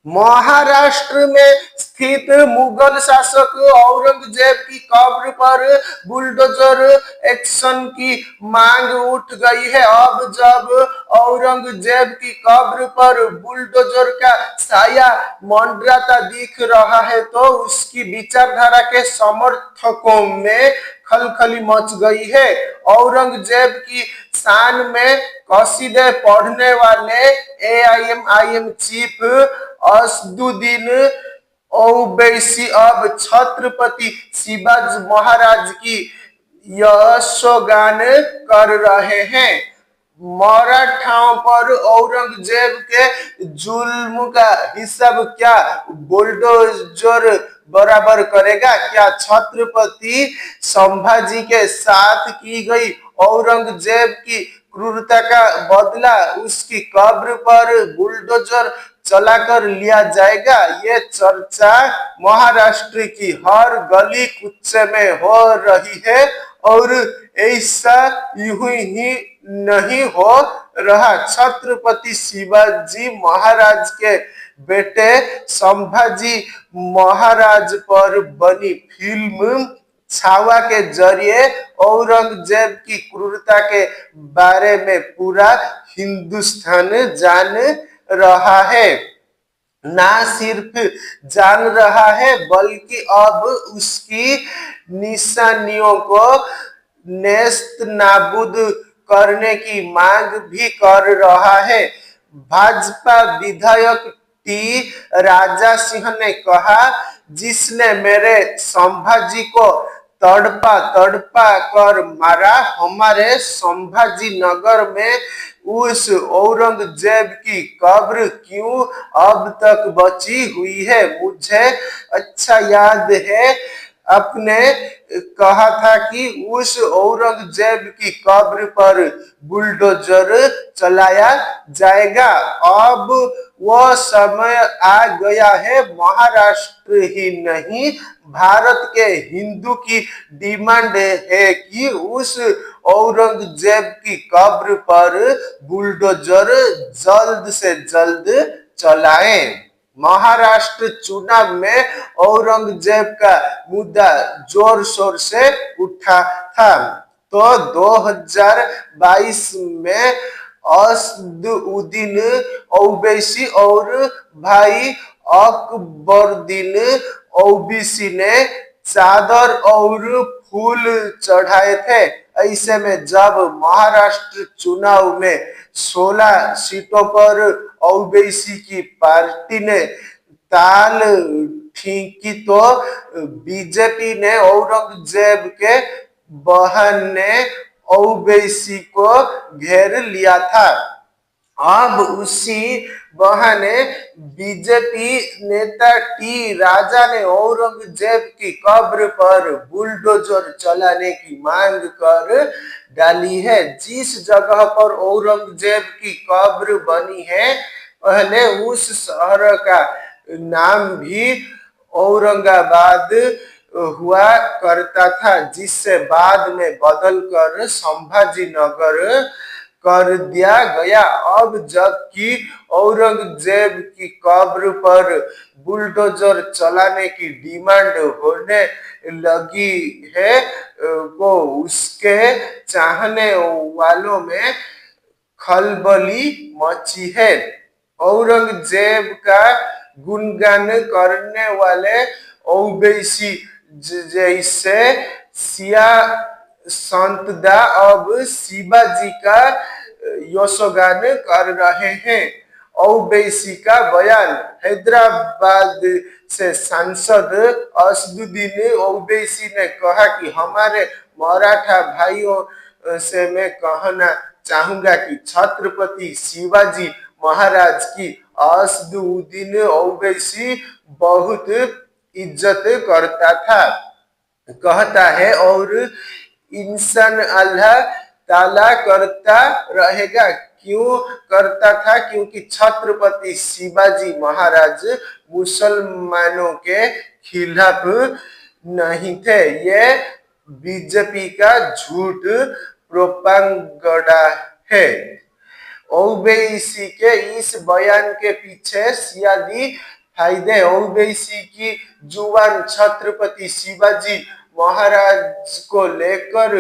महाराष्ट्र में स्थित मुगल शासक औरंगजेब की कब्र पर बुलडोजर एक्शन की मांग उठ गई है। अब जब औरंगजेब की कब्र पर बुलडोजर का साया मंडराता दिख रहा है तो उसकी विचारधारा के समर्थकों में खलखली मच गई है। औरंगजेब की शान में कसीदे पढ़ने वाले एआईएम चीफ असदुद्दीन ओवैसी अब छत्रपति शिवाजी महाराज की यशोगान कर रहे हैं। मराठाओं पर औरंगजेब के जुल्म का हिसाब क्या बुलडोजर बराबर करेगा? क्या छत्रपति संभाजी के साथ की गई औरंगजेब की क्रूरता का बदला उसकी कब्र पर बुलडोजर चलाकर लिया जाएगा? ये चर्चा महाराष्ट्र की हर गली कुच्चे में हो रही है और ऐसा यूं ही नहीं हो रहा। छत्रपति शिवाजी महाराज के बेटे संभाजी महाराज पर बनी फिल्म छावा के जरिए औरंगजेब की क्रूरता के बारे में पूरा हिंदुस्तान जान रहा है। ना सिर्फ जान रहा है बल्कि अब उसकी निशानियों को नेस्त नाबूद करने की मांग भी कर रहा है। भाजपा विधायक टी राजा सिंह ने कहा, जिसने मेरे संभाजी को तड़पा तड़पा कर मारा, हमारे संभाजी नगर में उस औरंगजेब की कब्र क्यों अब तक बची हुई है? मुझे अच्छा याद है आपने कहा था कि उस औरंगजेब की कब्र पर बुलडोजर चलाया जाएगा। अब वह समय आ गया है। महाराष्ट्र ही नहीं भारत के हिंदू की डिमांड है कि उस औरंगजेब की कब्र पर बुलडोजर जल्द से जल्द चलाएं। महाराष्ट्र चुनाव में औरंगजेब का मुद्दा जोर शोर से उठा था तो 2022 में असदुद्दीन ओवैसी और भाई अकबरुद्दीन ओवैसी ने चादर और फूल चढ़ाए थे। ऐसे में जब महाराष्ट्र चुनाव में 16 सीटों पर ओवैसी की पार्टी ने ताल ठीकी तो बीजेपी ने औरंगजेब के बहन ने ओवैसी को घेर लिया था। अब उसी बहाने बीजेपी नेता टी राजा ने औरंगजेब की कब्र पर बुलडोजर चलाने की मांग कर डाली है। जिस जगह पर औरंगजेब की कब्र बनी है पहले उस शहर का नाम भी औरंगाबाद हुआ करता था, जिससे बाद में बदलकर संभाजी नगर कर दिया गया। अब जबकि औरंगजेब की कब्र पर बुलडोजर चलाने की डिमांड होने लगी है वो उसके चाहने वालों में खलबली मची है। औरंगजेब का गुणगान करने वाले ओवैसी जैसे सिया संतदा अब शिवाजी का यशोगान कर रहे हैं। ओवैसी का बयान। हैदराबाद से सांसद असदुद्दीन ओवैसी ने कहा कि हमारे मराठा भाइयों से मैं कहना चाहूंगा कि छत्रपति शिवाजी महाराज की असदुद्दीन ओवैसी बहुत इज्जत करता था, कहता है और इंसान अल्लाह ताला करता रहेगा। क्यों करता था? क्योंकि छत्रपति शिवाजी महाराज मुसलमानों के खिलाफ नहीं थे। ये बीजेपी का झूठ प्रोपेगेंडा है। ओवैसी के इस बयान के पीछे सियादी फायदे। ओवैसी की जुबान छत्रपति शिवाजी महाराज को लेकर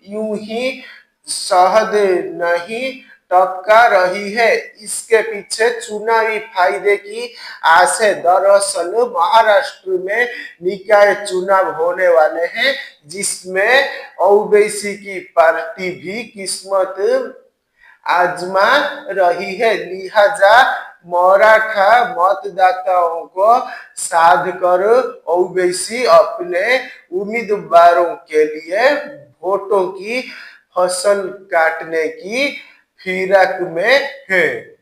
यूं ही शहद नहीं टपका रही है, इसके पीछे चुनावी फायदे की आस है। दरअसल महाराष्ट्र में निकाय चुनाव होने वाले हैं, जिसमें ओवैसी की पार्टी भी किस्मत आजमा रही है। लिहाजा मराठा मतदाताओं को साध कर ओवैसी अपने उम्मीदवारों के लिए वोटों की फसल काटने की फिराक में है।